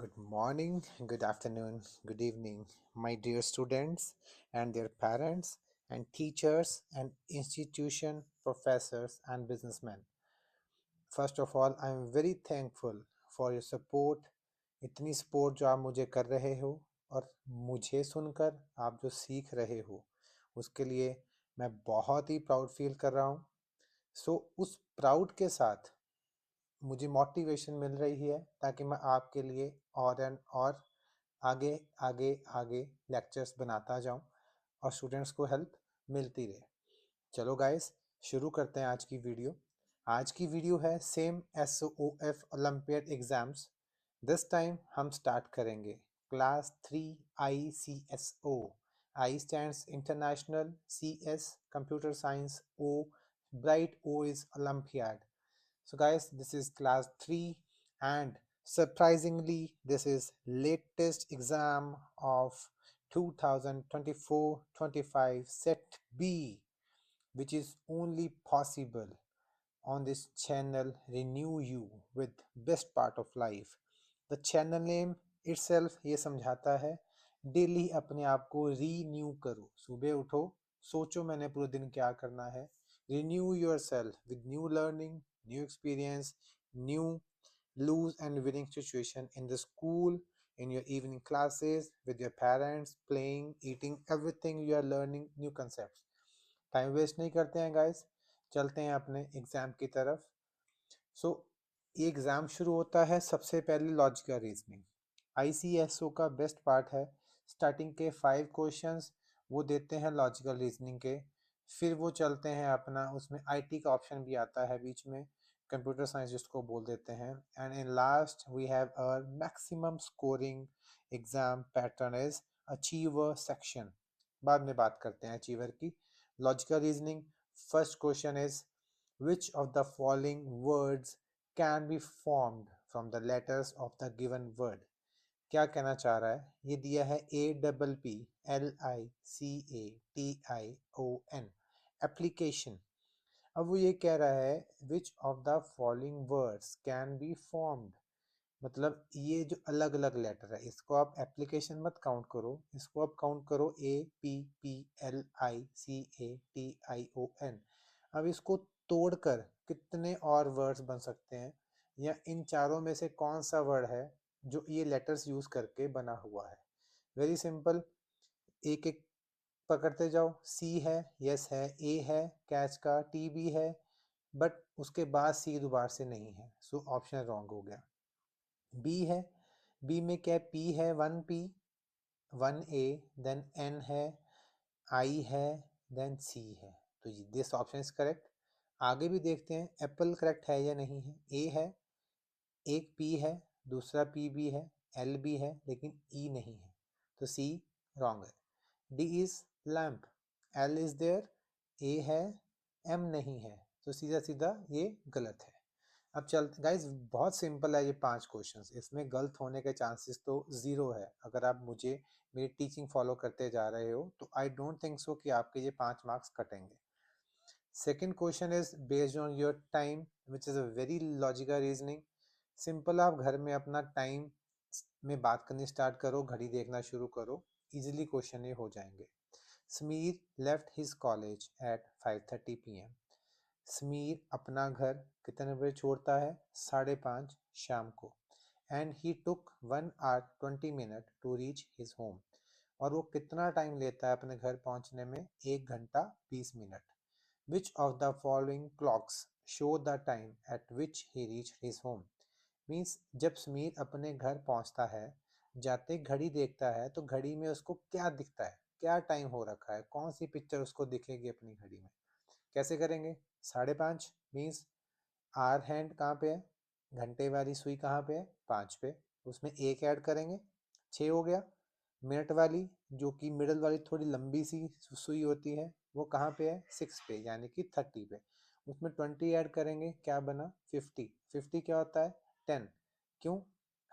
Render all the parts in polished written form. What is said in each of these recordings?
Good morning, good afternoon, good evening, my dear students and their parents and teachers and institution professors and businessmen. First of all, I am very thankful for your support. इतनी support जो आप मुझे कर रहे हो और मुझे सुनकर आप जो सीख रहे हो उसके लिए मैं बहुत ही प्राउड फील कर रहा हूँ. उस प्राउड के साथ मुझे मोटिवेशन मिल रही है ताकि मैं आपके लिए और एंड और आगे आगे आगे लेक्चर्स बनाता जाऊं और स्टूडेंट्स को हेल्प मिलती रहे. चलो गाइस, शुरू करते हैं आज की वीडियो. आज की वीडियो है same SOF olympiad exams. This time हम स्टार्ट करेंगे class 3 ICSO. I stands international, CS computer science, O bright, O is olympiad. So guys, this is class 3 and surprisingly this is latest exam of 2024-25 set B, which is only possible on this channel Renew You with best part of life. The channel name itself ये समझाता है daily अपने आप को renew करो. सुबह उठो, सोचो मैंने पूरे दिन क्या करना है. Renew yourself with new learning, new experience, new lose and winning situation in the school, in your evening classes, with your parents, playing, eating, everything you are learning new concepts. Time waste नहीं करते हैं guys, चलते हैं अपने exam की तरफ. ये exam शुरू होता है सबसे पहले लॉजिकल रीजनिंग. ICSO का बेस्ट पार्ट है स्टार्टिंग के 5 क्वेश्चंस वो देते हैं लॉजिकल रीजनिंग के. फिर वो चलते हैं अपना, उसमें IT का ऑप्शन भी आता है बीच में, कंप्यूटर साइंस जिसको बोल देते हैं. And in last we have a maximum scoring exam pattern is achiever section. बाद में बात करते हैं अचीवर की. Logical reasoning, first question is which of the following words can be formed from the letters of the given word. क्या कहना चाह रहा है, ये दिया है APPLICATION एप्लीकेशन. अब वो ये कह रहा है which of the following words can be formed, मतलब ये जो अलग अलग लेटर है इसको आप एप्लीकेशन मत काउंट करो, इसको आप काउंट करो APPLICATION. अब इसको तोड़कर कितने और वर्ड्स बन सकते हैं, या इन चारों में से कौन सा वर्ड है जो ये लेटर्स यूज करके बना हुआ है. वेरी सिंपल, एक एक पकड़ते जाओ. सी है, यस है, ए है, कैच का, टी भी है, बट उसके बाद सी दोबारा से नहीं है, सो ऑप्शन रॉन्ग हो गया. बी है, बी में क्या, पी है, 1P 1A, देन N है, I है, देन C है. तो दिस ऑप्शन इज करेक्ट. आगे भी देखते हैं एप्पल करेक्ट है या नहीं है. ए है, एक P है, दूसरा P भी है, L भी है, लेकिन E नहीं है, तो C रॉन्ग है. D is lamp, L is there, A है, M नहीं है, तो सीधा सीधा ये गलत है. अब चलते गाइज, बहुत सिंपल है ये 5 क्वेश्चंस, इसमें गलत होने के चांसेस तो जीरो है. अगर आप मुझे मेरी टीचिंग फॉलो करते जा रहे हो तो आई डोंट थिंक सो कि आपके ये 5 मार्क्स कटेंगे. Second question is based on your time which is a very logical reasoning. Simple, आप घर में अपना टाइम में बात करनी स्टार्ट करो, घड़ी देखना शुरू करो, इजिली क्वेश्चन ये हो जाएंगे. Sameer left his college at 5:30 PM. Sameer अपना घर कितने बजे छोड़ता है, 5:30 शाम को. And he took 1 hour 20 minute to reach his home. और वो कितना टाइम लेता है अपने घर पहुंचने में, 1 घंटा 20 minute. Which of the following clocks show the time eight which he reach his home. Means जब समीर अपने घर पहुंचता है, जाते घड़ी देखता है तो घड़ी में उसको क्या दिखता है, क्या टाइम हो रखा है, कौन सी पिक्चर उसको दिखेगी अपनी घड़ी में. कैसे करेंगे, 5:30 मीन्स आर हैंड कहाँ पे है, घंटे वाली सुई कहाँ पे है, 5 पे, उसमें एक ऐड करेंगे, 6 हो गया. मिनट वाली जो कि मिडल वाली थोड़ी लंबी सी सुई होती है वो कहाँ पे है, 6 पे, यानी कि 30 पे, उसमें 20 ऐड करेंगे, क्या बना, 50. 50 क्या होता है, 10. क्यों,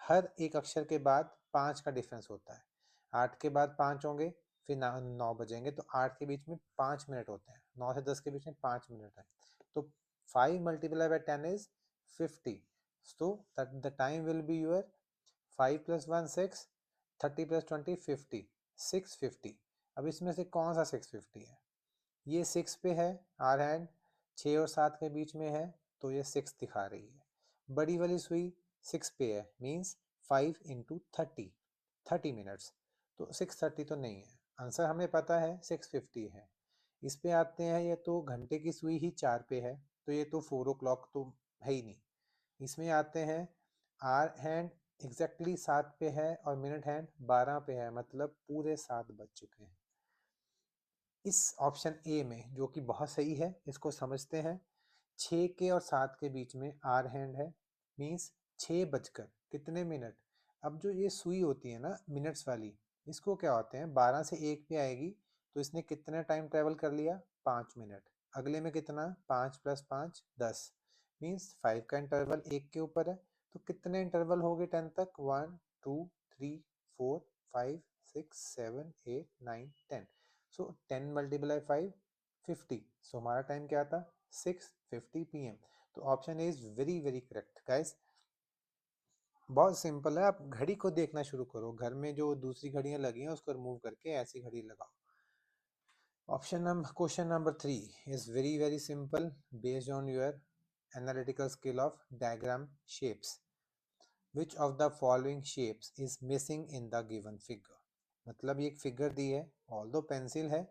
हर एक अक्षर के बाद 5 का डिफरेंस होता है. 8 के बाद 5 होंगे, फिर 9 बजेंगे, तो 8 के बीच में 5 मिनट होते हैं, 9 से 10 के बीच में 5 मिनट है. तो 5 multiplied by 10 is 50. So that the time will be your 5 + 1 6, 30 + 20 50, 650। अब इसमें से कौन सा 650 है? ये 6 पे है, आर हैंड 6 और 7 के बीच में है, तो ये 6 दिखा रही है। बड़ी वाली सुई 6 पे है, मीन्स 5 × 30, 30 मिनट्स, तो 630 तो नहीं है। आंसर हमें पता है 650 है। इस पे आते हैं, ये तो घंटे की सुई ही 4 पे है, तो ये तो 4 o'clock तो है ही नहीं। इसमें आते हैं, आर हैंड एग्जैक्टली 7 पे है और मिनट हैंड 12 पे है, मतलब पूरे 7 बज चुके हैं। इस ऑप्शन ए में, जो कि बहुत सही है, इसको समझते हैं। 6 के और 7 के बीच में आर हैंड है, मीन्स 6 बजकर कितने मिनट। अब जो ये सुई होती है ना मिनट्स वाली, इसको क्या होते हैं, 12 से 1 पे आएगी, तो इसने कितना टाइम ट्रेवल कर लिया, 5 मिनट। अगले में कितना, 5 + 5 10, मीन्स 5 का इंटरवल 1 के ऊपर है, तो कितने इंटरवल हो गए 10 तक, 1 2 3 4 5 6 7 8 9 10। सो 10 × 5 50, सो हमारा टाइम क्या था, 6:50 PM। तो option is very very correct guys. बहुत सिंपल है, आप घड़ी को देखना शुरू करो, घर में जो दूसरी घड़ियां लगी हैं उसको रिमूव करके ऐसी घड़ी लगाओ। Question number 3 is very very simple, based on your analytical skill of diagram shapes. Which of the following shapes is missing in the given figure. मतलब ये एक फिगर दी है, ऑल दो पेंसिल है,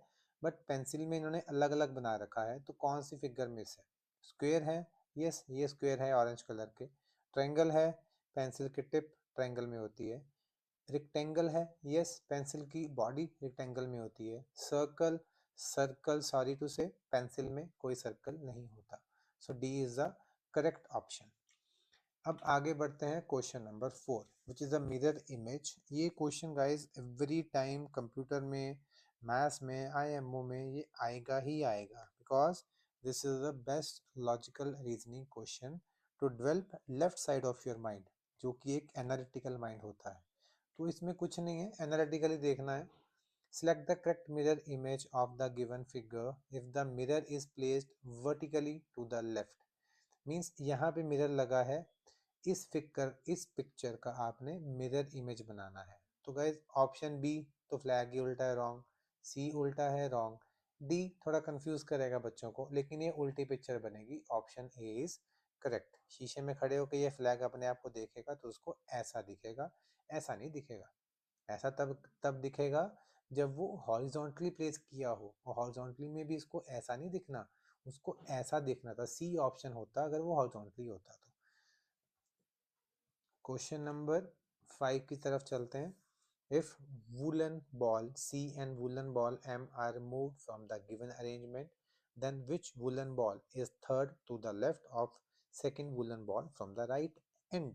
बट पेंसिल में इन्होंने अलग अलग बना रखा है, तो कौन सी फिगर मिस है। स्क्वायर है, यस ये स्क्वायर है ऑरेंज कलर के। ट्रायंगल है, पेंसिल की टिप ट्रायंगल में होती है। रेक्टेंगल है, यस पेंसिल की बॉडी रेक्टेंगल में होती है। Circle, circle sorry to say, pencil में कोई सर्कल नहीं होता। So D is the correct option. अब आगे बढ़ते हैं question number 4, which is a mirror image. ये question guys every time computer में, मैथ्स में, आईएमओ में ये आएगा ही आएगा, because this is the best logical reasoning question to develop left side of your mind, जो कि एक एनालिटिकल माइंड होता है। तो इसमें कुछ नहीं है, एनालिटिकली देखना है। Select the correct mirror image of the given figure if the mirror is placed vertically to the left. Means यहाँ पे मिरर लगा है, इस पिक्चर का आपने मिरर इमेज बनाना है। तो गाइज ऑप्शन बी तो फ्लैग ही उल्टा है, रॉन्ग। सी उल्टा है, रॉन्ग। डी थोड़ा कंफ्यूज करेगा बच्चों को, लेकिन ये उल्टी पिक्चर बनेगी। Option A is correct. शीशे में खड़े होकर ये फ्लैग अपने आप को देखेगा तो उसको ऐसा दिखेगा, ऐसा नहीं दिखेगा। ऐसा तब तब दिखेगा जब वो हॉरिजॉन्टली प्लेस किया हो, और हॉरिजॉन्टली में भी इसको ऐसा नहीं दिखना, उसको ऐसा दिखना था। सी ऑप्शन होता अगर वो हॉरिजॉन्टली होता तो। क्वेश्चन नंबर 5 की तरफ चलते हैं। If woollen ball C and woolen ball M are removed from the given arrangement, then which woolen ball is third to the left of second woolen ball from the right end?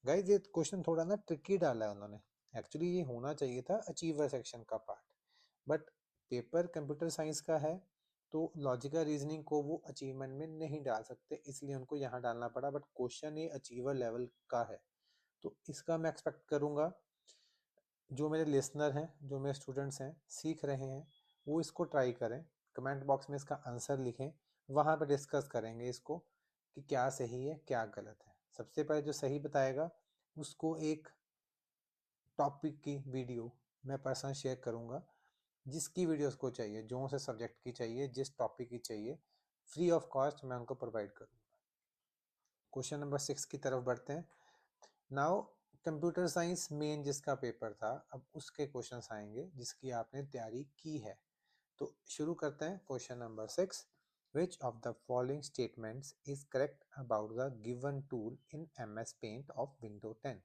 Guys ये question थोड़ा ना tricky डाला है उन्होंने। Actually ये होना चाहिए था अचीवर सेक्शन का part, but paper computer science का है, तो लॉजिकल रीजनिंग को वो अचीवमेंट में नहीं डाल सकते, इसलिए उनको यहाँ डालना पड़ा। बट क्वेश्चन ये अचीवर लेवल का है, तो इसका मैं एक्सपेक्ट करूँगा जो मेरे लिसनर हैं, जो मेरे स्टूडेंट्स हैं, सीख रहे हैं, वो इसको ट्राई करें। कमेंट बॉक्स में इसका आंसर लिखें, वहाँ पर डिस्कस करेंगे इसको कि क्या सही है क्या गलत है। सबसे पहले जो सही बताएगा उसको एक टॉपिक की वीडियो मैं पर्सनल शेयर करूँगा। जिसकी वीडियो उसको चाहिए, जो से सब्जेक्ट की चाहिए, जिस टॉपिक की चाहिए, फ्री ऑफ कॉस्ट मैं उनको प्रोवाइड करूँगा। क्वेश्चन नंबर 6 की तरफ बढ़ते हैं। नाउ कंप्यूटर साइंस मेन जिसका पेपर था, अब उसके क्वेश्चंस आएंगे जिसकी आपने तैयारी की है। तो शुरू करते हैं question number 6। Which of the following statements is correct about the given tool in MS paint of window 10।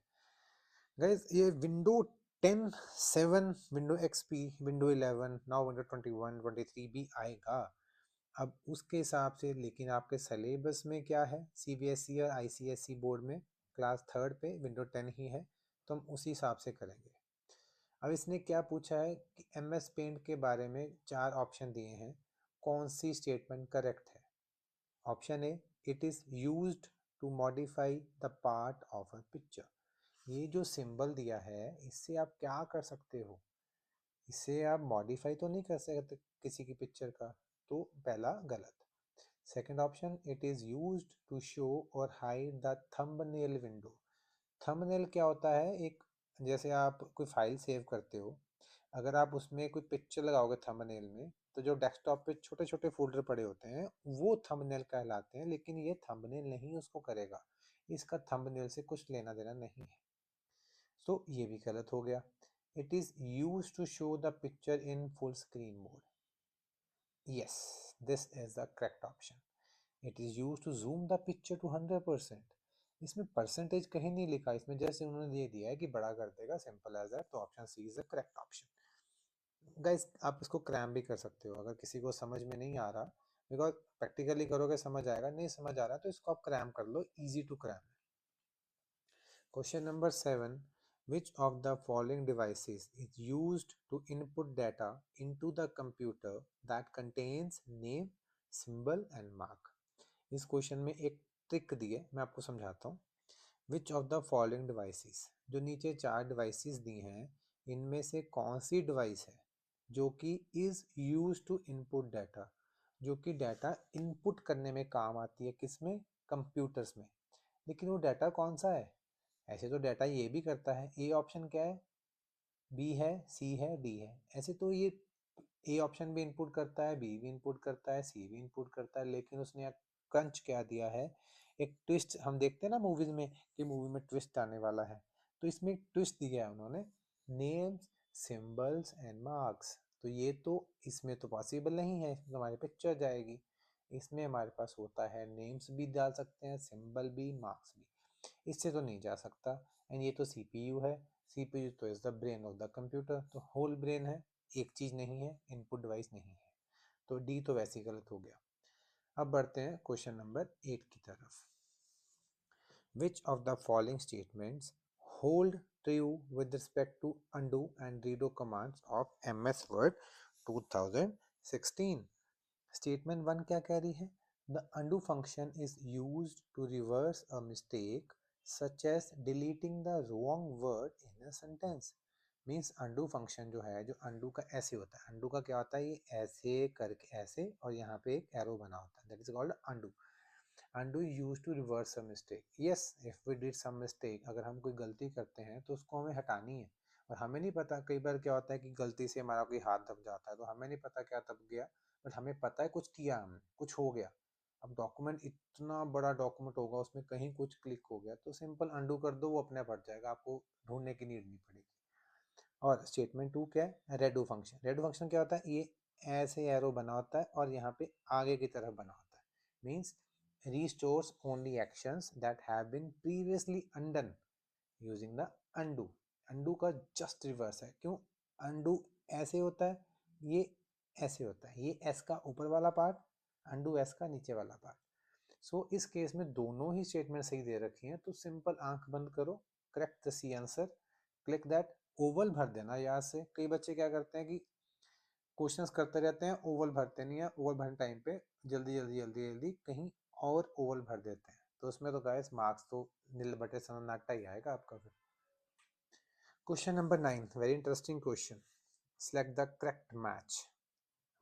Guys ये window 10, 7, window XP, window 11, now window 21, 23 भी आएगा अब उसके हिसाब से। लेकिन आपके सिलेबस में क्या है, CBSE और ICSE बोर्ड में क्लास 3rd पे विंडो 10 ही है, तो हम उसी हिसाब से करेंगे। अब इसने क्या पूछा है कि MS पेंट के बारे में 4 ऑप्शन दिए हैं, कौन सी स्टेटमेंट करेक्ट है। Option A, it is used to modify the part of a picture. ये जो सिंबल दिया है इससे आप क्या कर सकते हो, इससे आप मॉडिफाई तो नहीं कर सकते किसी की पिक्चर का, तो पहला गलत। Second option, it is used to show और hide the thumbnail window. Thumbnail क्या होता है, एक जैसे आप कोई फाइल सेव करते हो, अगर आप उसमें कोई पिक्चर लगाओगे थंबनेल में, तो जो डेस्कटॉप पे छोटे छोटे फोल्डर पड़े होते हैं वो थंबनेल कहलाते हैं, लेकिन ये थंबनेल नहीं उसको करेगा, इसका थंबनेल से कुछ लेना देना नहीं है। तो ये भी गलत हो गया। It is use to show the picture in full screen mode. Yes, this is the correct option. It is use to zoom the picture to 100%। इसमें परसेंटेज कहीं नहीं लिखा, इसमें जैसे उन्होंने दे दिया है कि बड़ा कर देगा, सिंपल एज दैट। तो option C is the correct option. Guys, आप इसको क्रैम भी कर सकते हो अगर किसी को समझ में नहीं आ रहा, बिकॉज प्रैक्टिकली करोगे समझ आएगा, नहीं समझ आ रहा तो इसको आप क्रैम कर लो, easy to cram. Question number 7. Which of the following devices is used to input data into the computer that contains name, symbol and mark? इस क्वेश्चन में एक ट्रिक दी है, मैं आपको समझाता हूँ। विच ऑफ द फॉलोइंग डिवाइसेस, जो नीचे 4 डिवाइसेस दी हैं, इनमें से कौन सी डिवाइस है जो कि is use to input data, जो कि डाटा इनपुट करने में काम आती है, किसमें, कंप्यूटर्स में। लेकिन वो डाटा कौन सा है? ऐसे तो डाटा ये भी करता है। ए ऑप्शन क्या है, बी है, सी है, डी है। ऐसे तो ये ए ऑप्शन भी इनपुट करता है, बी भी इनपुट करता है, सी भी इनपुट करता है, लेकिन उसने क्रंच क्या दिया है, एक ट्विस्ट। हम देखते हैं ना मूवीज में कि मूवी में ट्विस्ट आने वाला है, तो इसमें एक ट्विस्ट दिया है उन्होंने, नेम्स, सिंबल्स एंड मार्क्स। तो ये तो इसमें तो पॉसिबल नहीं है, इसमें तो हमारी पिक्चर जाएगी। इसमें हमारे पास होता है नेम्स भी डाल सकते हैं, सिंबल भी, मार्क्स भी, इससे तो नहीं जा सकता। एंड ये तो सीपीयू है, सीपीयू तो is the brain of the computer, तो होल ब्रेन है, एक चीज नहीं है, इनपुट डिवाइस नहीं है। तो डी तो वैसे ही गलत हो गया। अब बढ़ते हैं क्वेश्चन नंबर 8 की तरफ। Which of the following statements hold true with respect to undo and redo commands of MS Word 2016? Statement 1 क्या कह रही है? The undo function is used to reverse a mistake such as deleting the wrong word in a sentence. Means undo function जो है, जो undo का ऐसे होता है, undo का क्या होता है, ये ऐसे करके ऐसे, और यहाँ पे एक एरो बना होता है, that is called undo. undo use to reverse a mistake. Yes, if we did some mistake, अगर हम कोई गलती करते हैं तो उसको हमें हटानी है, और हमें नहीं पता, कई बार क्या होता है कि गलती से हमारा कोई हाथ दब जाता है, तो हमें नहीं पता क्या दब गया, बट हमें पता है कुछ किया हमने, कुछ हो गया। अब डॉक्यूमेंट इतना बड़ा डॉक्यूमेंट होगा, उसमें कहीं कुछ क्लिक हो गया, तो सिंपल अंडू कर दो, वो अपने आप हट जाएगा, आपको ढूंढने की नीड नहीं पड़ेगी। और स्टेटमेंट 2 क्या है? Redo function. रेडो फंक्शन क्या होता है? ये ऐसे एरो बना होता है और यहाँ पे आगे की तरफ बना होता है, means restores only actions that have been previously undone using the undo. undo का जस्ट रिवर्स है। क्यों? undo ऐसे होता है, ये ऐसे होता है, ये s का ऊपर वाला पार्ट, undo s का नीचे वाला पार्ट। सो इस केस में दोनों ही स्टेटमेंट सही दे रखी हैं, तो सिंपल आंख बंद करो, correct the C answer, click that, oval भर देना याद से। कई बच्चे क्या करते हैं कि क्वेश्चंस करते रहते हैं, ओवल भरते नहीं है, ओवल भरने टाइम पे जल्दी जल्दी जल्दी जल्दी कहीं और ओवल भर देते हैं, तो उसमें तो गाइस मार्क्स तो नील बटे सन्नाटा ही आएगा आपका फिर। Question number 9, very interesting question. Select the correct match.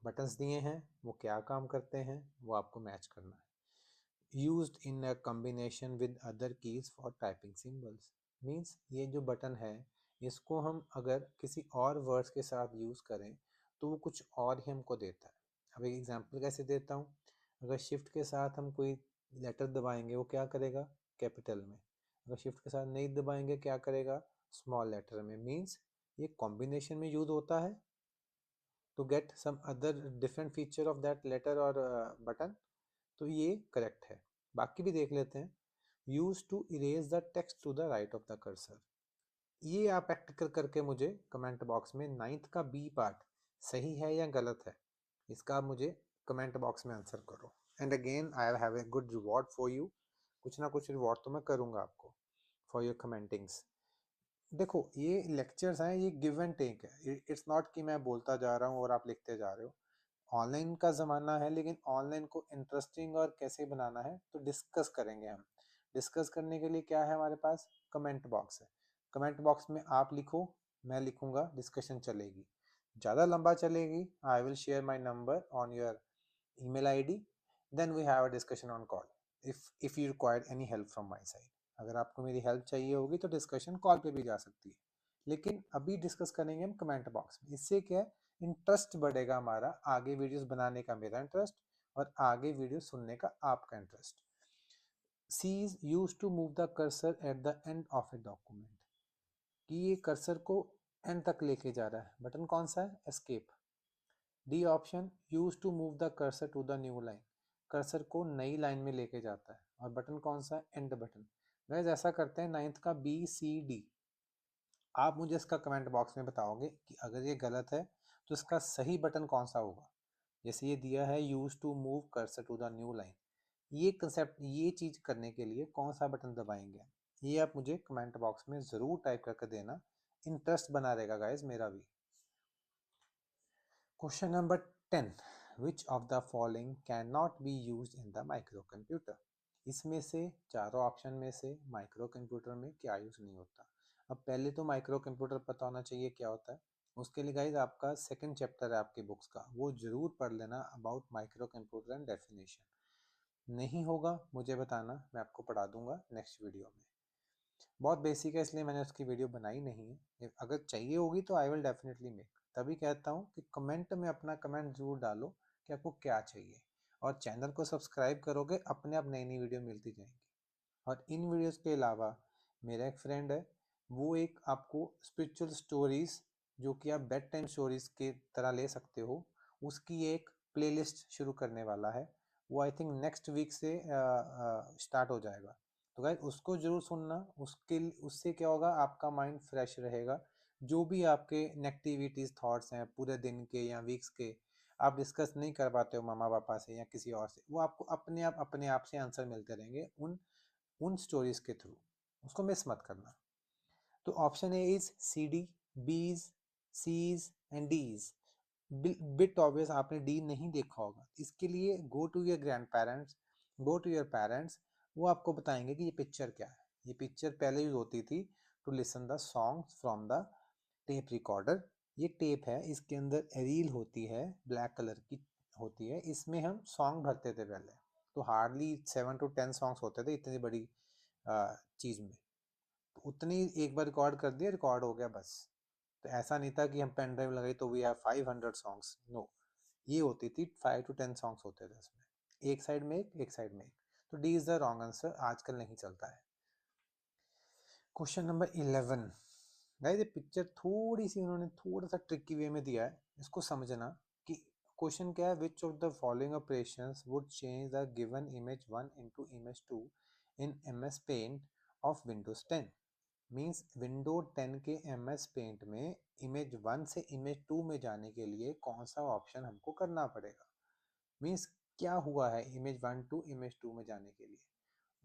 Buttons दिए हैं, वो क्या काम करते हैं, वो आपको मैच करना है। Used in a combination with other keys for typing symbols. Means ये जो बटन है, इसको हम अगर किसी और वर्ड्स के साथ यूज़ करें तो वो कुछ और ही हमको देता है। अब एक एग्जांपल कैसे देता हूँ, अगर शिफ्ट के साथ हम कोई लेटर दबाएंगे, वो क्या करेगा, कैपिटल में। अगर शिफ्ट के साथ नहीं दबाएंगे, क्या करेगा, स्मॉल लेटर में। मीन्स ये कॉम्बिनेशन में यूज होता है to get some other different feature of that letter और बटन। तो ये करेक्ट है। बाकी भी देख लेते हैं। Use to erase the text to the right of the cursor. ये आप प्रैक्टिकल करके मुझे कमेंट बॉक्स में 9th का बी पार्ट सही है या गलत है, इसका आप मुझे कमेंट बॉक्स में आंसर करो। And again I have a good reward for you. कुछ ना कुछ रिवॉर्ड तो मैं करूँगा आपको फॉर योर कमेंटिंग्स। देखो, ये लेक्चर्स हैं, ये गिव एंड टेक है, इट्स नॉट कि मैं बोलता जा रहा हूँ और आप लिखते जा रहे हो। ऑनलाइन का ज़माना है, लेकिन ऑनलाइन को इंटरेस्टिंग और कैसे बनाना है तो डिस्कस करेंगे हम। डिस्कस करने के लिए क्या है हमारे पास, कमेंट बॉक्स है। कमेंट बॉक्स में आप लिखो, मैं लिखूंगा, डिस्कशन चलेगी। ज़्यादा लंबा चलेगी, I will share my number on your email ID, then we have a discussion on call if you require any help from my side. अगर आपको मेरी हेल्प चाहिए होगी तो डिस्कशन कॉल पे भी जा सकती है, लेकिन अभी डिस्कस करेंगे हम कमेंट बॉक्स में। इससे क्या है, इंटरेस्ट बढ़ेगा हमारा, आगे वीडियोस बनाने का मेरा इंटरेस्ट और आगे वीडियो सुनने का आपका interest. C is used to move the cursor at the end of a document, कि ये कर्सर को एंड तक लेके जा रहा है। बटन कौन सा है? Escape. D option, use to move the cursor to the new line, cursor को नई लाइन में लेके जाता है। और बटन कौन सा है? And button. गाइस ऐसा करते हैं 9th का BCD, आप मुझे इसका कमेंट बॉक्स में बताओगे कि अगर ये गलत है तो इसका सही बटन कौन सा होगा। जैसे ये दिया है use to move cursor to the new line, ये कंसेप्ट, ये चीज करने के लिए कौन सा बटन दबाएंगे, ये आप मुझे कमेंट बॉक्स में जरूर टाइप करके देना, इंटरेस्ट बना रहेगा गाइस मेरा भी। Question number 10, which of the following can not be use in the micro computer. इसमें से चारों ऑप्शन में से माइक्रो कंप्यूटर में क्या यूज नहीं होता। अब पहले तो माइक्रो कंप्यूटर पता होना चाहिए क्या होता है। उसके लिए गाइज आपका सेकंड चैप्टर है आपकी बुक्स का, वो जरूर पढ़ लेना, about micro computer and definition. नहीं होगा मुझे बताना, मैं आपको पढ़ा दूंगा नेक्स्ट वीडियो में। बहुत बेसिक है इसलिए मैंने उसकी वीडियो बनाई नहीं है, अगर चाहिए होगी तो आई विल डेफिनेटली मेक। तभी कहता हूँ कि कमेंट में अपना कमेंट जरूर डालो कि आपको क्या चाहिए, और चैनल को सब्सक्राइब करोगे अपने आप नई नई वीडियो मिलती जाएंगी। और इन वीडियोस के अलावा मेरा एक फ्रेंड है, वो एक आपको स्पिरिचुअल स्टोरीज, जो कि आप बेड टाइम स्टोरीज के तरह ले सकते हो, उसकी एक प्लेलिस्ट शुरू करने वाला है। वो आई थिंक नेक्स्ट वीक से स्टार्ट हो जाएगा। तो गाइस उसको जरूर सुनना, उसके उससे क्या होगा, आपका माइंड फ्रेश रहेगा। जो भी आपके नेगेटिविटीज थॉट्स हैं पूरे दिन के या वीक्स के, आप डिस्कस नहीं कर पाते हो मामा पापा से या किसी और से, वो आपको अपने आप से आंसर मिलते रहेंगे उन स्टोरीज के थ्रू। उसको मिस मत करना। तो option A is C D, Bs, Cs and Ds. Bit obvious, आपने डी नहीं देखा होगा। इसके लिए go to your grandparents, go to your parents, वो आपको बताएंगे कि ये पिक्चर क्या है। ये पिक्चर पहले यूज होती थी to listen the song from the tape recorder. ये टेप है, इसके अंदर रील होती है, ब्लैक कलर की होती है, इसमें हम सॉन्ग भरते थे पहले। तो हार्डली 7 to 10 सॉन्ग्स होते थे इतनी बड़ी चीज में। तो उतनी एक बार रिकॉर्ड कर दिया, रिकॉर्ड हो गया बस। तो ऐसा नहीं था कि हम पेन ड्राइव लगाई तो वी हैव 500 सॉन्ग्स, नो। ये होती थी 5 to 10 सॉन्ग्स होते थे इसमें, एक साइड में एक साइड में एक। तो D is the wrong answer, आजकल नहीं चलता है। क्वेश्चन नंबर 11, गाइस ये पिक्चर थोड़ी सी उन्होंने थोड़ा सा ट्रिकी वे में दिया है, इसको समझना। कि क्वेश्चन क्या है, which of the following operations would change the given image 1 into image 2 in MS paint of Windows 10। Means window 10 के MS पेंट में इमेज 1 से इमेज 2 में जाने के लिए कौन सा ऑप्शन हमको करना पड़ेगा। मीन्स क्या हुआ है इमेज 1 टू इमेज 2 में जाने के लिए।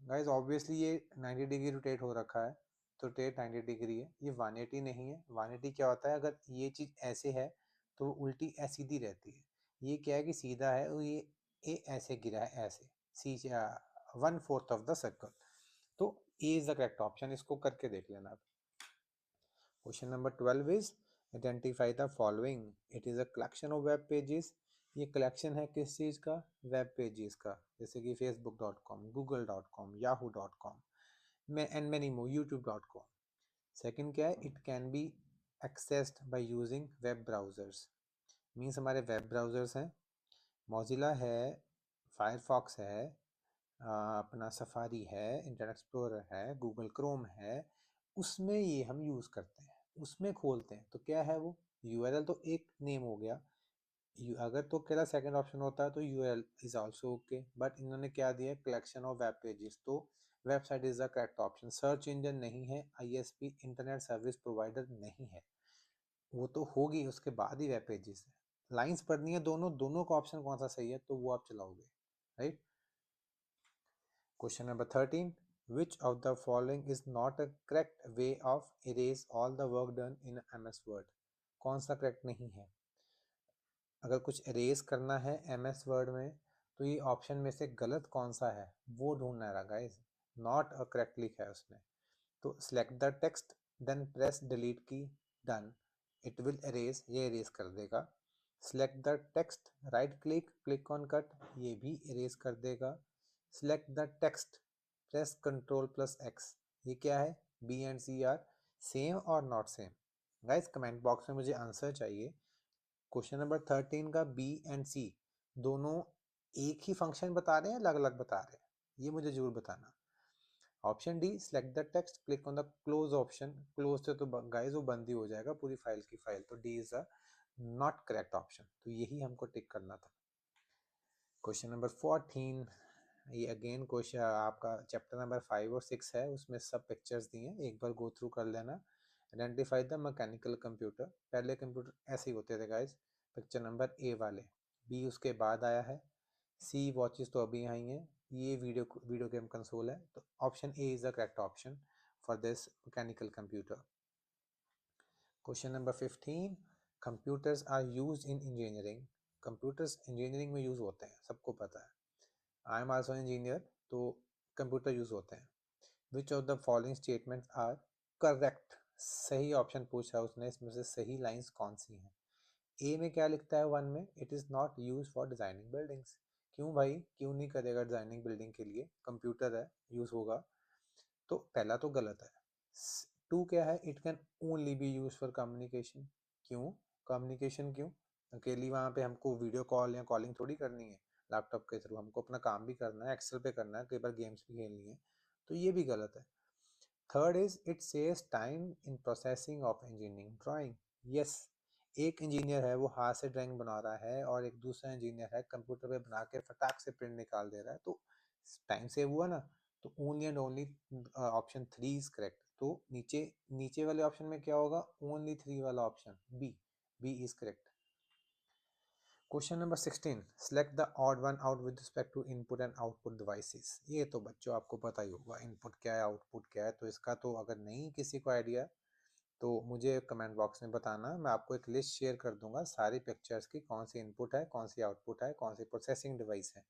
गाइस ऑब्वियसली ये 90 डिग्री रोटेट हो रखा है, तो रोटेट 90 डिग्री है, ये 180 नहीं है। 180 क्या होता है, अगर ये चीज ऐसे है तो उल्टी सीधी रहती है। ये क्या है कि सीधा है, और ये ऐसे गिरा है ऐसे, सी 1/4 ऑफ द सर्कल। तो ए इज द करेक्ट ऑप्शन, इसको करके देख लेना आप। Question number 12 is identify the following, it is a collection of web pages. ये कलेक्शन है किस चीज का? वेब पेजेस का, जैसे कि facebook.com, google.com, yahoo.com and many more, youtube.com। Second क्या है, it can be accessed by using web browsers. Means हमारे वेब ब्राउजर्स हैं, मौजिला है, फायरफॉक्स है, अपना सफारी है, इंटरनेट एक्सप्लोरर है, गूगल क्रोम है, उसमें ये हम यूज़ करते हैं, उसमें खोलते हैं। तो क्या है वो? URL तो एक नेम हो गया। अगर तो केवल सेकंड ऑप्शन होता है तो URL is also okay, but इन्होंने क्या दिया, कलेक्शन ऑफ वेब पेजेस। तो website is the correct option. Search engine नहीं है, ISP इंटरनेट सर्विस प्रोवाइडर नहीं है, वो तो होगी उसके बाद ही वेब पेजेस है। लाइंस पढ़नी है दोनों, दोनों का ऑप्शन कौन सा सही है तो वो आप चलाओगे, right. Question number 13. Which of the following is not a correct way of erase all the work done in MS Word? कौन सा करेक्ट नहीं है? अगर कुछ erase करना है MS Word में तो ये ऑप्शन में से गलत कौन सा है वो ढूंढना है गाइस। नॉट अ करेक्ट लिखा है उसने। तो select the text, then press delete की, done, it will erase, ये erase कर देगा। select the text, right click, click on cut, ये भी erase कर देगा। select the text, press Ctrl plus X, ये क्या है? B and C are same और not same? Guys comment box में मुझे आंसर चाहिए। क्वेश्चन नंबर 13 का बी एंड सी दोनों एक ही फंक्शन बता रहे हैं, अलग अलग बता रहे हैं? ये मुझे जरूर बताना। Option D, select the text, click on the close option. Close से तो गाइस वो बंद ही हो जाएगा पूरी फाइल की फाइल, तो D is a not correct option, तो यही हमको टिक करना था। क्वेश्चन नंबर 14, ये अगेन क्वेश्चन आपका चैप्टर नंबर 5 और 6 है, उसमें सब पिक्चर्स दिए हैं, एक बार गो थ्रू कर लेना। Identify the mechanical computer. पहले कंप्यूटर ऐसे ही होते थे गाइस, पिक्चर नंबर ए वाले। बी उसके बाद आया है। सी वॉचेस तो अभी आई हैं। ये वीडियो गेम कंसोल है, तो option A is the correct option for this mechanical computer. Question number 15, computers are used in engineering. Computers engineering में यूज होते हैं, सबको पता है। आई एम आल्सो इंजीनियर, तो कंप्यूटर यूज होते हैं। Which of the following statements are correct? सही ऑप्शन पूछा उसने, इसमें से सही लाइंस कौन सी हैं? ए में क्या लिखता है 1 में? It is not use for designing buildings. क्यों भाई, क्यों नहीं करेगा डिजाइनिंग बिल्डिंग के लिए? कंप्यूटर है, यूज होगा। तो पहला तो गलत है। 2 क्या है? It can only B use for communication. क्यों कम्युनिकेशन? क्यों? अकेली वहाँ पे हमको वीडियो कॉल या कॉलिंग थोड़ी करनी है लैपटॉप के थ्रू, हमको अपना काम भी करना है, एक्सेल पे करना है, कई बार गेम्स भी खेलनी है, तो ये भी गलत है। Third is it saves time in processing of engineering drawing. Yes, एक इंजीनियर है वो हाथ से ड्राइंग बना रहा है और एक दूसरा इंजीनियर है कंप्यूटर पे बना के फटाक से प्रिंट निकाल दे रहा है, तो टाइम सेव हुआ ना। तो only and only option 3 is correct. तो नीचे नीचे वाले ऑप्शन में क्या होगा? ओनली 3 वाला option B, B is correct. Question number 16, select the odd one out with respect to input and output devices. ये तो बच्चों आपको पता ही होगा, इनपुट क्या है आउटपुट क्या है, तो इसका तो अगर नहीं किसी को आइडिया तो मुझे कमेंट बॉक्स में बताना, मैं आपको एक लिस्ट शेयर कर दूंगा सारी पिक्चर्स की, कौन सी इनपुट है, कौन सी आउटपुट है, कौन सी प्रोसेसिंग डिवाइस है,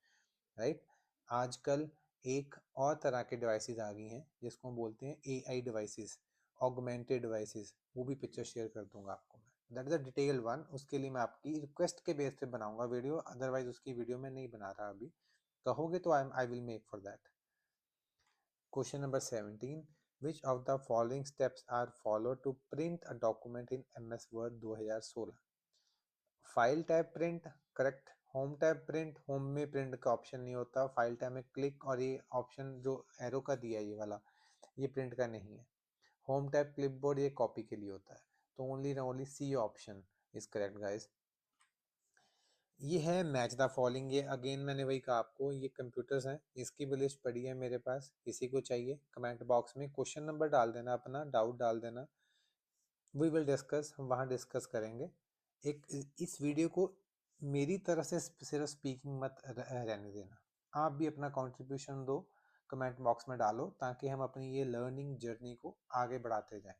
राइट। आजकल एक और तरह के डिवाइसेस आ गई हैं जिसको हम बोलते हैं एआई डिवाइसेस, ऑगमेंटेड डिवाइसेस, वो भी पिक्चर शेयर कर दूंगा आपको मैं। That is a detail one, उसके लिए मैं आपकी रिक्वेस्ट के बेस पे बनाऊंगा वीडियो, अदरवाइज उसकी वीडियो मैं नहीं बना रहा अभी। कहोगे तो I will make for that. Question number 17, which of the following steps are followed to print a document in MS Word 2016? File tab print, correct. Home tab print, home में print का option नहीं होता, file tab में click, और ये option जो arrow का दिया है ये वाला, ये प्रिंट का नहीं है। होम टैब क्लिपबोर्ड ये कॉपी के लिए होता है, तो only C option is correct guys. ये है मैच द फॉलोइंग, ये अगेन मैंने वही कहा आपको, ये कंप्यूटर्स हैं, इसकी भी लिस्ट पड़ी है मेरे पास, किसी को चाहिए कमेंट बॉक्स में क्वेश्चन नंबर डाल देना, अपना डाउट डाल देना, वी विल डिस्कस, हम वहाँ डिस्कस करेंगे। एक इस वीडियो को मेरी तरफ से सिर्फ स्पीकिंग मत रहने देना, आप भी अपना कंट्रीब्यूशन दो, कमेंट बॉक्स में डालो, ताकि हम अपनी ये लर्निंग जर्नी को आगे बढ़ाते जाएं।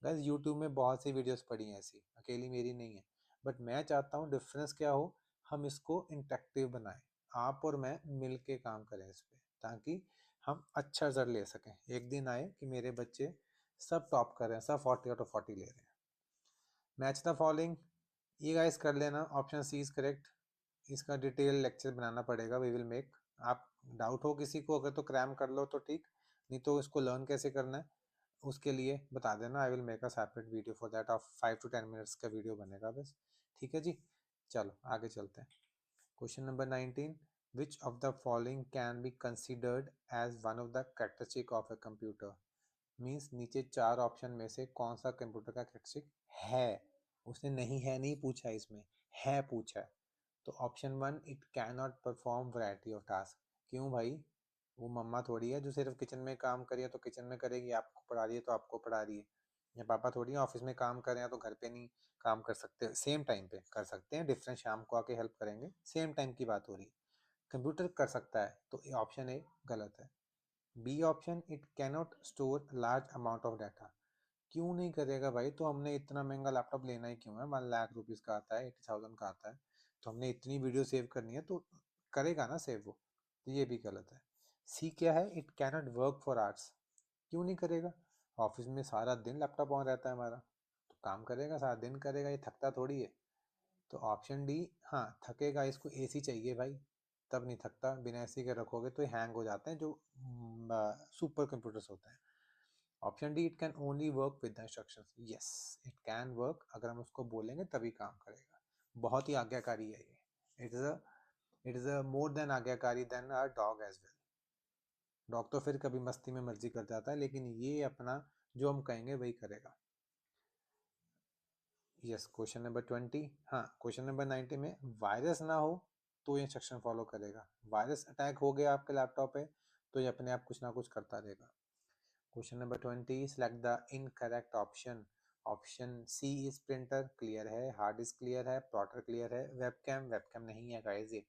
गाइस यूट्यूब में बहुत सी वीडियोस पड़ी हैं ऐसी, अकेली मेरी नहीं है, बट मैं चाहता हूँ डिफरेंस क्या हो, हम इसको इंटरेक्टिव बनाएं, आप और मैं मिल के काम करें इस पर, ताकि हम अच्छा रिजल्ट ले सकें। एक दिन आए कि मेरे बच्चे सब टॉप कर रहे हैं, सब 40 आउट ऑफ 40 ले रहे हैं। मैच द फॉलोइंग, ये गाइस कर लेना, ऑप्शन सी इज करेक्ट। इसका डिटेल लेक्चर बनाना पड़ेगा, वी विल मेक। आप डाउट हो किसी को अगर तो क्रैम कर लो तो ठीक, नहीं तो इसको लर्न कैसे करना है उसके लिए बता देना, I will make a separate video for that of 5 to 10 minutes का वीडियो बनेगा बस, ठीक है जी। चलो आगे चलते हैं। Question number 19, which of the following can be considered as one of the characteristic of a computer? Means नीचे 4 ऑप्शन में से कौन सा कंप्यूटर का कैरेक्टरिस्टिक है? उसने नहीं है नहीं पूछा, इसमें है पूछा है। तो option 1, it can not perform variety of task. क्यों भाई, वो मम्मा थोड़ी है जो सिर्फ किचन में काम करिए तो किचन में करेगी, आपको पढ़ा रही है तो आपको पढ़ा रही है, या पापा थोड़ी है ऑफिस में काम कर रहे हैं तो घर पे नहीं काम कर सकते, सेम टाइम पे कर सकते हैं, डिफरेंट शाम को आके हेल्प करेंगे, सेम टाइम की बात हो रही है। कंप्यूटर कर सकता है, तो ऑप्शन ए गलत है। B option, it cannot store large amount of data. क्यों नहीं करेगा भाई, तो हमने इतना महंगा लैपटॉप लेना ही क्यों है, 1 लाख रुपीज़ का आता है, 80,000 का आता है, तो हमने इतनी वीडियो सेव करनी है तो करेगा ना सेव वो, तो ये भी गलत है। सी क्या है? It cannot work for hours. क्यों नहीं करेगा, ऑफिस में सारा दिन लैपटॉप ऑन रहता है हमारा, तो काम करेगा, सारा दिन करेगा, ये थकता थोड़ी है। तो ऑप्शन डी, हाँ थकेगा, इसको एसी चाहिए भाई, तब नहीं थकता, बिना एसी के रखोगे तो हैंग हो जाते हैं जो सुपर कंप्यूटर्स होते हैं। Option D, it can only work with the instructions. Yes, it can work, अगर हम उसको बोलेंगे तभी काम करेगा। बहुत ही आज्ञाकारी है ये। It is a more than आज्ञाकारी than a dog as well. Dog तो फिर कभी मस्ती में मर्जी कर जाता है, लेकिन ये अपना जो हम कहेंगे वही करेगा। Yes, question number 20। हाँ, क्वेश्चन नंबर 90 में वायरस ना हो तो ये इंस्ट्रक्शन फॉलो करेगा। वायरस अटैक हो गया आपके लैपटॉप पे तो ये अपने आप कुछ ना कुछ करता रहेगा। Question number 20, select the incorrect option. Option C is printer, clear है। हार्ड डिस्क क्लियर है। प्लॉटर क्लियर है। वेबकैम, वेबकैम नहीं है गाइस। ये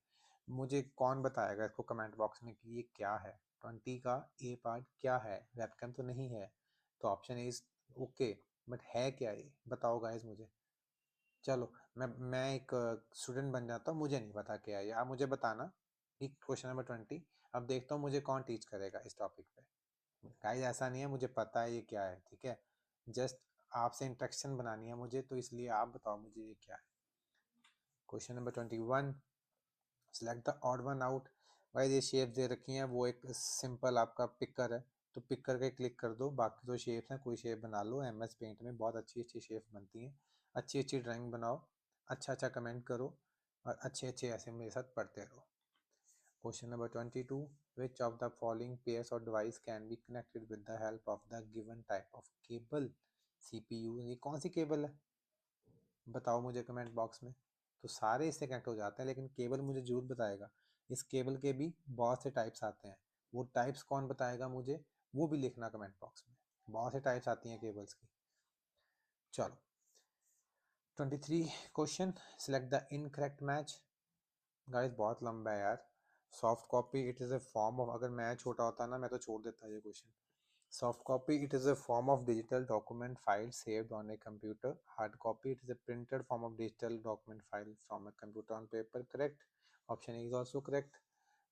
मुझे कौन बताएगा इसको कमेंट बॉक्स में कि ये क्या है। 20 का ए पार्ट क्या है? वेबकैम तो नहीं है, तो ऑप्शन इज ओके, बट है क्या ये बताओ गाइस मुझे। चलो, मैं एक स्टूडेंट बन जाता हूँ, मुझे नहीं पता क्या है ये, आप मुझे बताना। ठीक, क्वेश्चन नंबर 20। अब देखता हूँ मुझे कौन टीच करेगा इस टॉपिक पे। गाइस ऐसा नहीं है मुझे पता है ये क्या है, ठीक है, जस्ट आपसे इंट्रैक्शन बनानी है मुझे, तो इसलिए आप बताओ मुझे ये क्या है। Question number 21, select the odd one out. Guys ये शेप दे रखी हैं, वो एक सिंपल आपका पिकर है, तो पिक करके क्लिक कर दो। बाकी तो शेप्स हैं, कोई शेप बना लो। एमएस पेंट में बहुत अच्छी अच्छी शेप्स बनती हैं। अच्छी अच्छी ड्राइंग बनाओ, अच्छा अच्छा कमेंट करो, और अच्छे अच्छे ऐसे मेरे साथ पढ़ते रहो। Question number 22, which of the following pairs or device can be connected with the help of the given type of cable? CPU, ये कौन सी केबल है बताओ मुझे कमेंट बॉक्स में। तो सारे इससे कनेक्ट हो जाते हैं, लेकिन केबल मुझे जरूर बताएगा। इस केबल के भी बहुत से टाइप्स आते हैं, वो टाइप्स कौन बताएगा मुझे, वो भी लिखना कमेंट बॉक्स में। बहुत से टाइप्स आती हैं केबल्स की। चलो, 23 question, select the incorrect match. Guys बहुत लंबा है यार। Soft copy it is a form of, अगर मैं छोटा होता ना मैं तो छोड़ देता ये question. Soft copy, it is a form of digital document file saved on a computer. Hard copy, it is a printed form of digital document file from a computer on paper. Correct. Option A is also correct.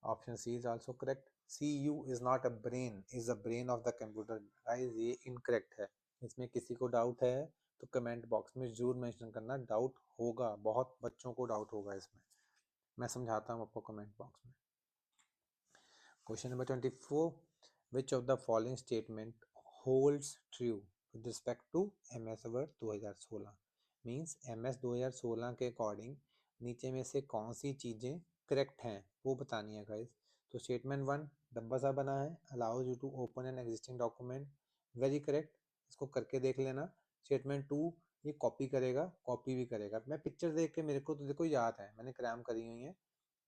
Option C is also correct. CU is not a brain, is the brain of the computer. Guys ये incorrect है। इसमें किसी को doubt है तो comment box में जरूर mention करना। डाउट होगा, बहुत बच्चों को डाउट होगा इसमें, मैं समझाता हूँ आपको कमेंट बॉक्स में। Question number 24, which of the following statement holds true with respect to MS Word 2016? Means MS 2016 के अकॉर्डिंग नीचे में से कौन सी चीज़ें करेक्ट हैं वो बतानी है गाइस। तो स्टेटमेंट 1 डब्बा सा बना है, allows you to open an existing document, very correct, इसको करके देख लेना। स्टेटमेंट 2 ये कॉपी करेगा, कॉपी भी करेगा। मैं पिक्चर देख के मेरे को तो देखो याद है, मैंने क्रैम करी हुई है,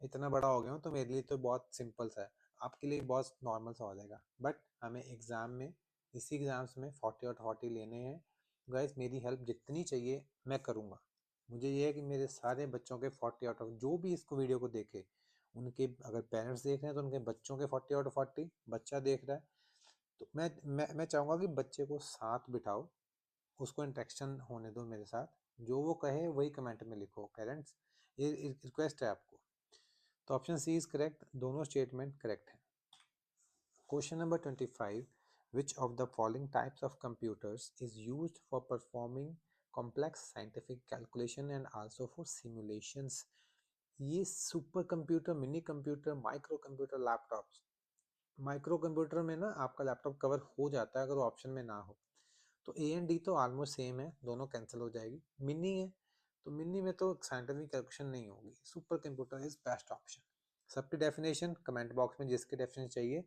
इतना बड़ा हो गया हूँ तो मेरे लिए तो बहुत सिंपल सा है, आपके लिए बहुत नॉर्मल सा हो जाएगा। बट हमें एग्ज़ाम में, इसी एग्ज़ाम्स में 40 आउट 40 लेने हैं। गाइस मेरी हेल्प जितनी चाहिए मैं करूँगा। मुझे ये है कि मेरे सारे बच्चों के 40 आउट ऑफ, जो भी इसको वीडियो को देखे, उनके अगर पेरेंट्स देख रहे हैं तो उनके बच्चों के 40 आउट ऑफ 40, बच्चा देख रहा है तो मैं चाहूँगा कि बच्चे को साथ बिठाओ, उसको इंटरेक्शन होने दो मेरे साथ, जो वो कहे वही कमेंट में लिखो पेरेंट्स, ये रिक्वेस्ट है आपको। तो ऑप्शन सी इज करेक्ट, दोनों स्टेटमेंट करेक्ट हैं। Question number 25, which of the following types of computers is used for performing complex scientific calculation and also for simulations? ये super computer, mini computer, micro computer, laptops. Micro computer में ना आपका laptop cover हो जाता है अगर option में ना हो, तो ए एंड डी तो ऑलमोस्ट सेम है, दोनों कैंसिल हो जाएगी। मिनी है तो मिनी में तो साइंटिफिक कैलकुलेशन नहीं होगी। Super computer is best option. सबकी डेफिनेशन कमेंट बॉक्स में जिसकी डेफिनेशन चाहिए।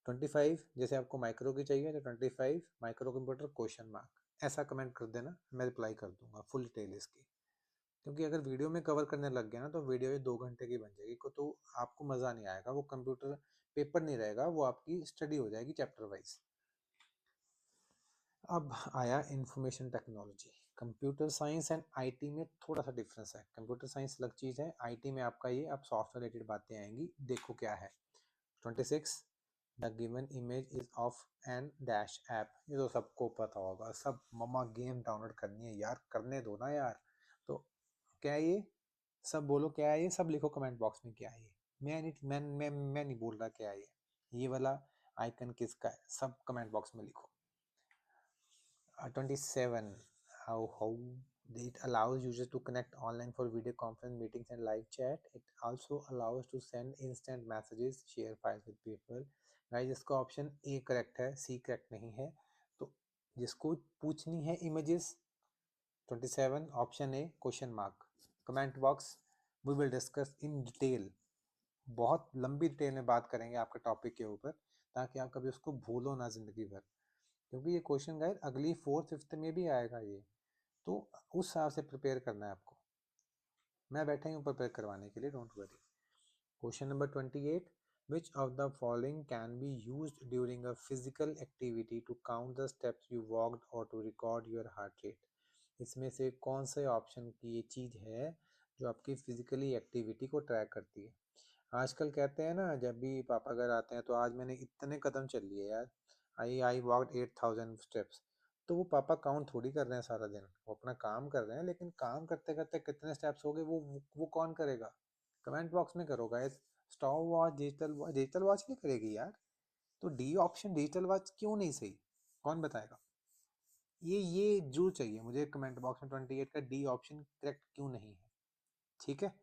25 जैसे आपको माइक्रो की चाहिए तो 25 माइक्रो कंप्यूटर क्वेश्चन मार्क, ऐसा कमेंट कर देना, मैं रिप्लाई कर दूंगा फुल डिटेल इसकी। क्योंकि अगर वीडियो में कवर करने लग गया ना तो वीडियो ये 2 घंटे की बन जाएगी को, तो आपको मज़ा नहीं आएगा। वो कंप्यूटर पेपर नहीं रहेगा, वो आपकी स्टडी हो जाएगी चैप्टर वाइज। अब आया information technology. Computer science and IT में थोड़ा सा डिफरेंस है। कंप्यूटर साइंस अलग चीज़ है, आईटी में आपका ये अब सॉफ्टवेयर रिलेटेड बातें आएंगी। देखो क्या है। 26, the given image is of an dash app. ये तो सबको पता होगा, सब मम्मा गेम डाउनलोड करनी है यार, करने दो ना यार। तो क्या है ये, सब बोलो क्या है ये, सब लिखो कमेंट बॉक्स में क्या है ये। मैं नहीं बोल रहा क्या है ये वाला आइकन किसका है, सब कमेंट बॉक्स में लिखो। 27, how it allows users to connect online for video conference meetings and live chat. It also allows to send instant messages, share files with people. Guys इसका ऑप्शन ए करेक्ट है, C correct नहीं है। जिसको पूछनी है images 27 option A question mark. Comment box, we will discuss in detail, बहुत लंबी detail में बात करेंगे आपके टॉपिक के ऊपर, ताकि आप कभी उसको भूलो ना जिंदगी भर, क्योंकि ये क्वेश्चन गाइस अगली 4th 5th में भी आएगा ये, तो उस हिसाब से प्रिपेयर करना है आपको। मैं बैठा हूँ प्रिपेयर करवाने के लिए, don't worry. Question number 28, which of the following can be used during a physical activity to count the steps you walked or to record your heart rate? इसमें से कौन से ऑप्शन की ये चीज़ है जो आपकी फिजिकली एक्टिविटी को ट्रैक करती है? आजकल कहते हैं ना, जब भी पापा घर आते हैं तो आज मैंने इतने कदम चल लिए यार, आई वॉकड 8,000 स्टेप्स। तो वो पापा काउंट थोड़ी कर रहे हैं सारा दिन, वो अपना काम कर रहे हैं, लेकिन काम करते करते कितने स्टेप्स हो गए वो कौन करेगा? कमेंट बॉक्स में करो guys. Stop watch, digital watch नहीं करेगी यार, तो डी ऑप्शन डिजिटल वॉच क्यों नहीं सही? कौन बताएगा? ये जो चाहिए मुझे कमेंट बॉक्स में 28 का डी ऑप्शन करेक्ट क्यों नहीं है। ठीक है,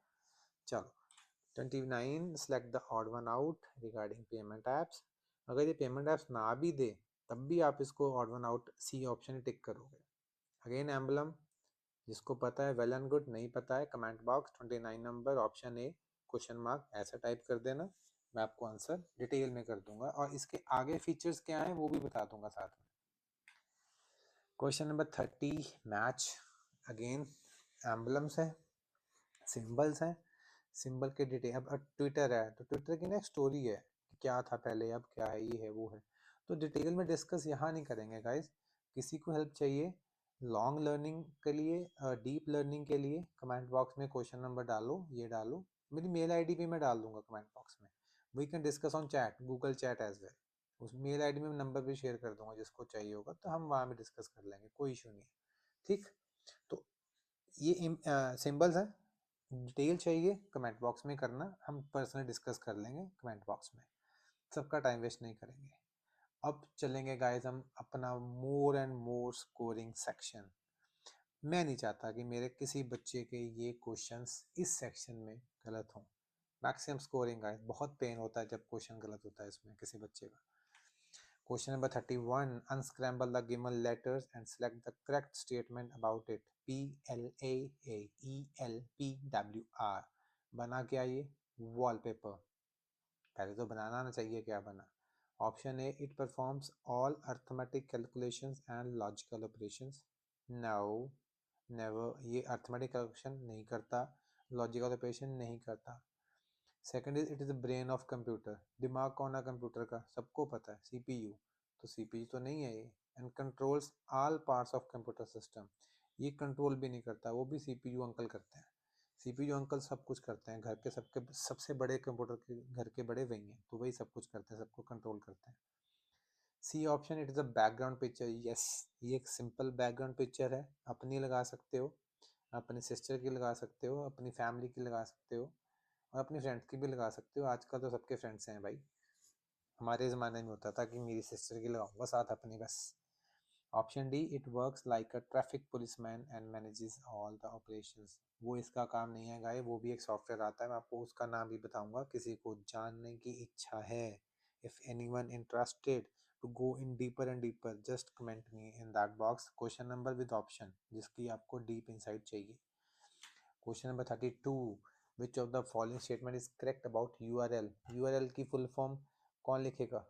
चलो 29, select the odd one out regarding payment apps. अगर ये पेमेंट ऐप्स ना भी दे तब भी आप इसको odd one out C option tick करोगे। अगेन एम्बलम, जिसको पता है वेल एंड गुड, नहीं पता है comment box 29 number option A question mark ऐसा टाइप कर देना, मैं आपको आंसर डिटेल में कर दूंगा और इसके आगे फीचर्स क्या हैं वो भी बता दूंगा साथ में। Question number 30, match. Again emblems है, सिंबल्स हैं, सिंबल के डिटेल। अब ट्विटर है तो ट्विटर की ना एक स्टोरी है कि क्या था पहले, अब क्या है, ये है वो है, तो डिटेल में डिस्कस यहाँ नहीं करेंगे गाइस। किसी को हेल्प चाहिए लॉन्ग लर्निंग के लिए, डीप लर्निंग के लिए, कमेंट बॉक्स में क्वेश्चन नंबर डालो, ये डालो, मेरी मेल आईडी भी मैं डाल दूंगा कमेंट बॉक्स में। We can discuss on chat, Google chat as well. उस मेल आईडी में नंबर भी शेयर कर दूंगा, जिसको चाहिए होगा तो हम वहाँ भी डिस्कस कर लेंगे, कोई इशू नहीं है। ठीक, तो ये सिंबल्स हैं, डिटेल चाहिए कमेंट बॉक्स में करना, हम पर्सनली डिस्कस कर लेंगे कमेंट बॉक्स में, सबका टाइम वेस्ट नहीं करेंगे। अब चलेंगे गाइस हम अपना more and more scoring section. मैं नहीं चाहता कि मेरे किसी बच्चे के ये क्वेश्चंस इस सेक्शन में गलत हों। मैक्सिमम स्कोरिंग गाइस, बहुत पेन होता है जब क्वेश्चन गलत होता है इसमें किसी बच्चे का। Question number 31, unscramble the given letters and select the correct statement about it. PLAAELPWR बना क्या ये? वॉलपेपर। पहले तो बनाना आना चाहिए, क्या बना? Option A, it performs all arithmetic calculations and logical operations. No, never, ये अर्थमेटिक कैलकुलेशन नहीं करता, लॉजिकल ऑपरेशन नहीं करता। Second is, it is the brain of computer. दिमाग कौन है कंप्यूटर का? सबको पता है, सीपीयू। तो सीपीयू तो नहीं है ये। And controls all parts of computer system, ये कंट्रोल भी नहीं करता, वो भी सीपीयू अंकल करते हैं। सीपीयू अंकल सब कुछ करते हैं, घर के सबके सबसे बड़े कंप्यूटर के घर के बड़े वही हैं, तो वही सब कुछ करते हैं, सबको कंट्रोल करते हैं। C option, it is a background picture. Yes, ये एक सिंपल बैकग्राउंड पिक्चर है, अपनी लगा सकते हो, अपनी सिस्टर की लगा सकते हो, अपनी फैमिली की लगा सकते हो, और अपने फ्रेंड्स की भी लगा सकते हो। आजकल तो सबके फ्रेंड्स हैं भाई, हमारे ज़माने में होता था कि मेरी सिस्टर की लगाऊंगा साथ अपनी बस। Option D, it works like a traffic policeman and manages all the operations. वो इसका काम नहीं है गाय, वो भी एक सॉफ्टवेयर आता है, मैं आपको उसका नाम भी बताऊंगा, किसी को जानने की इच्छा है, if anyone interested to go in deeper and deeper, just comment me in that box question number with option, जिसकी आपको डीप इंसाइट चाहिए। Question number 32, which of the following statement is correct about URL? URL की full form कौन लिखेगा,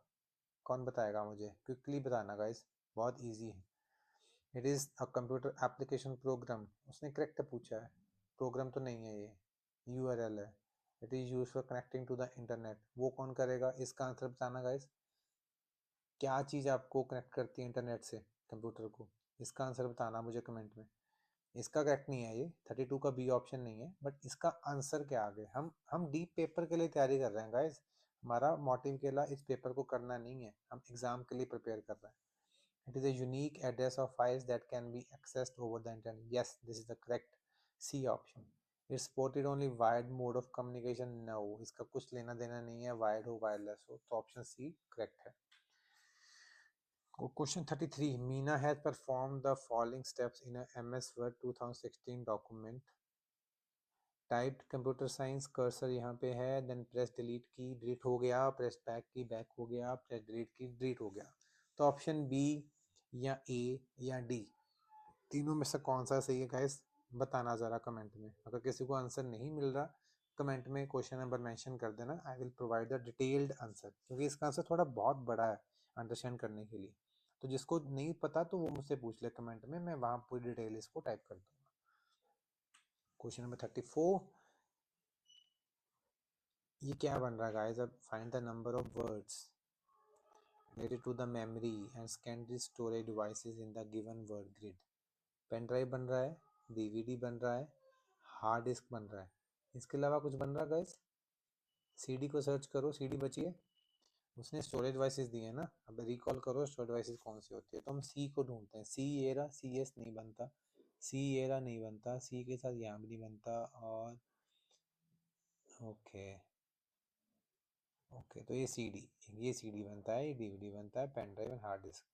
कौन बताएगा मुझे? Quickly बताना गाइस, बहुत इजी है। It is a computer application program, उसने करेक्ट पूछा है, प्रोग्राम तो नहीं है ये, यूआरएल है। It is use for connecting to the internet, वो कौन करेगा? इसका आंसर बताना गाइस, क्या चीज़ आपको कनेक्ट करती है इंटरनेट से कंप्यूटर को? इसका आंसर बताना मुझे कमेंट में। इसका करेक्ट नहीं है ये, 32 का बी ऑप्शन नहीं है, बट इसका आंसर क्या आगे? हम डीप पेपर के लिए तैयारी कर रहे हैं गाइस, हमारा मोटिव केला इस पेपर को करना नहीं है, हम एग्जाम के लिए प्रिपेयर कर रहे हैं। It is a unique address of files that can be accessed over the internet. Yes, this is the correct C option. It's supported only wired mode of communication. No, इसका कुछ लेना देना नहीं है, वायर्ड हो वायरलेस हो, तो option C correct है। Question 33, Meena has performed the following steps in a MS Word 2016 document. Typed computer science, cursor यहाँ पे है, देन प्रेस डिलीट की, डिलीट हो गया, प्रेस बैक की, बैक हो गया, प्रेस डिलीट की, डिलीट हो गया। तो ऑप्शन बी या ए या डी, तीनों में से कौन सा सही है गाइस, बताना ज़रा कमेंट में। अगर किसी को आंसर नहीं मिल रहा, कमेंट में क्वेश्चन नंबर मेंशन कर देना, I will provide the detailed answer, क्योंकि इसका आंसर थोड़ा बहुत बड़ा है अंडरस्टैंड करने के लिए। तो जिसको नहीं पता तो वो मुझसे पूछ ले कमेंट में, मैं वहाँ पूरी डिटेल इसको टाइप कर दूंगा। क्वेश्चन नंबर 34, ये क्या बन रहा है गाइस, अब find the number of words related to the memory and secondary storage devices in the given word grid। Pen drive बन रहा है, डीवीडी बन रहा है, हार्ड डिस्क बन रहा है, इसके अलावा कुछ बन रहा है गाइस? सीडी को सर्च करो, सीडी बची है, उसने स्टोरेज डिवाइसेस दिए हैं ना। अब रिकॉल करो स्टोरेज डिवाइसेस कौन सी होती है, तो हम सी को ढूंढते हैं। सी एरा, सी एस नहीं बनता, सी एरा नहीं बनता, सी के साथ यहाँ भी नहीं बनता, और ओके ओके, तो ये सी डी, ये सी डी बनता है, ये डीवीडी बनता है, pen drive and hard disk.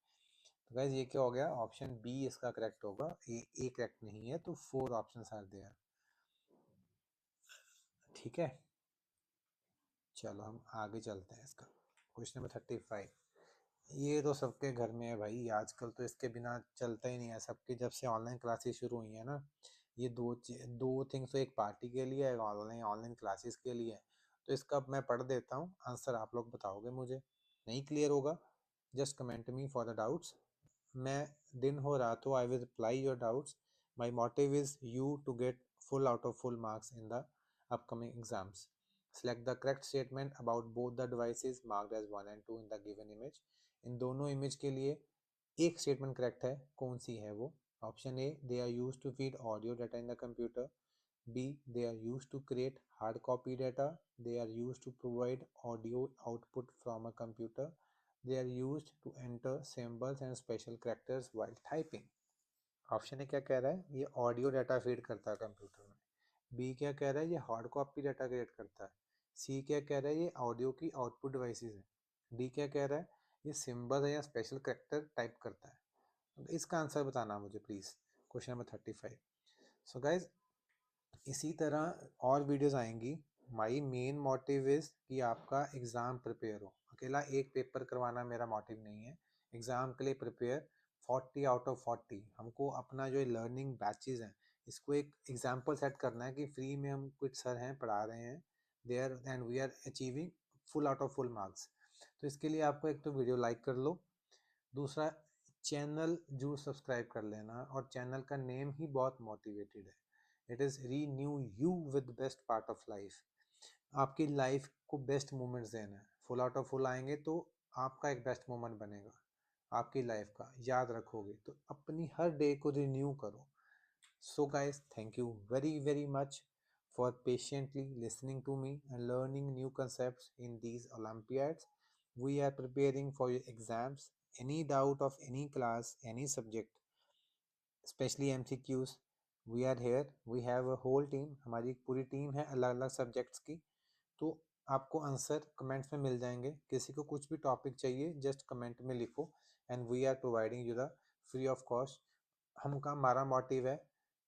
तो गाइज ये क्या हो गया, ऑप्शन बी इसका करेक्ट होगा, ए करेक्ट नहीं है, तो 4 ऑप्शन आर देयर। ठीक है, चलो हम आगे चलते हैं इसका। क्वेश्चन नंबर 35, ये तो सबके घर में है भाई, आजकल तो इसके बिना चलता ही नहीं है। सबकी जब से ऑनलाइन क्लासेस शुरू हुई है ना, ये दो थिंग्स, तो एक पार्टी के लिए है, ऑनलाइन ऑनलाइन क्लासेस के लिए है। तो इसका मैं पढ़ देता हूँ, आंसर आप लोग बताओगे मुझे। नहीं क्लियर होगा just comment me for the doubts. मैं दिन हो रहा तो I will reply your doubts. My motive is you to get full out of full marks in the upcoming exams. Select the correct statement about both the devices marked as 1 and 2 in the given image। इन दोनों image के लिए एक statement correct है, कौन सी है वो? Option A, they are use to feed audio data in the computer. B, they are use to create hard copy data. They are use to provide audio output from a computer. They are use to enter symbols and special characters while typing. Option A क्या कह रहा है, ये audio data feed करता है computer में। B क्या कह रहा है, ये हार्ड कॉपी डाटा क्रिएट करता है। सी क्या कह रहा है, ये ऑडियो की आउटपुट डिवाइसेस है। डी क्या कह रहा है, ये सिंबल है या स्पेशल कैरेक्टर टाइप करता है। इसका आंसर बताना मुझे please, question number 35। So guys, इसी तरह और वीडियोस आएंगी। माई मेन मोटिव इज कि आपका एग्जाम प्रिपेयर हो, अकेला एक पेपर करवाना मेरा मोटिव नहीं है। एग्जाम के लिए प्रिपेयर 40 आउट ऑफ 40। हमको अपना जो लर्निंग बैचेज हैं, इसको एक एग्जाम्पल सेट करना है कि फ्री में हम कुछ सर हैं पढ़ा रहे हैं there, and we are achieving full out of full marks. तो इसके लिए आपको एक तो वीडियो लाइक कर लो, दूसरा चैनल जरूर सब्सक्राइब कर लेना, और चैनल का नेम ही बहुत मोटिवेटेड है, it is renew you with best part of life. आपकी लाइफ को बेस्ट मोमेंट्स देना है, फुल आउट ऑफ फुल आएंगे तो आपका एक बेस्ट मोमेंट बनेगा आपकी लाइफ का, याद रखोगे। तो अपनी हर डे को रिन्यू करो। So guys, thank you very very much for patiently listening to me and learning new concepts in these Olympiads. We are preparing for your exams. Any doubt of any class, any subject, especially MCQs, we are here. We have a whole team, हमारी एक पूरी team है अलग अलग subjects की। तो आपको answer comments में मिल जाएंगे। किसी को कुछ भी टॉपिक चाहिए जस्ट कमेंट में लिखो, and we are providing you the free of cost. हमका हमारा मोटिव है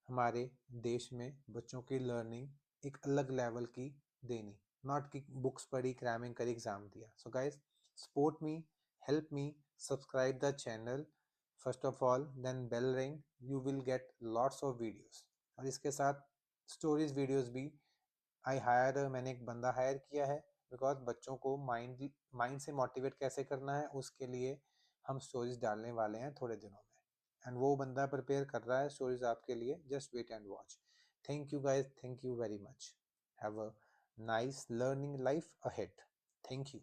हमारे देश में बच्चों की लर्निंग एक अलग लेवल की देनी, नॉट कि बुक्स पढ़ी क्रैमिंग करी एग्जाम दिया। So guys, support me, help me, subscribe the channel first of all, then bell ring, you will get lots of videos. और इसके साथ स्टोरीज वीडियोस भी। मैंने एक बंदा हायर किया है, बिकॉज बच्चों को माइंड माइंड से मोटिवेट कैसे करना है उसके लिए हम स्टोरीज डालने वाले हैं थोड़े दिनों में, एंड वो बंदा प्रिपेयर कर रहा है स्टोरीज आपके लिए, just wait and watch. Thank you guys, thank you very much, have a nice learning life ahead. Thank you.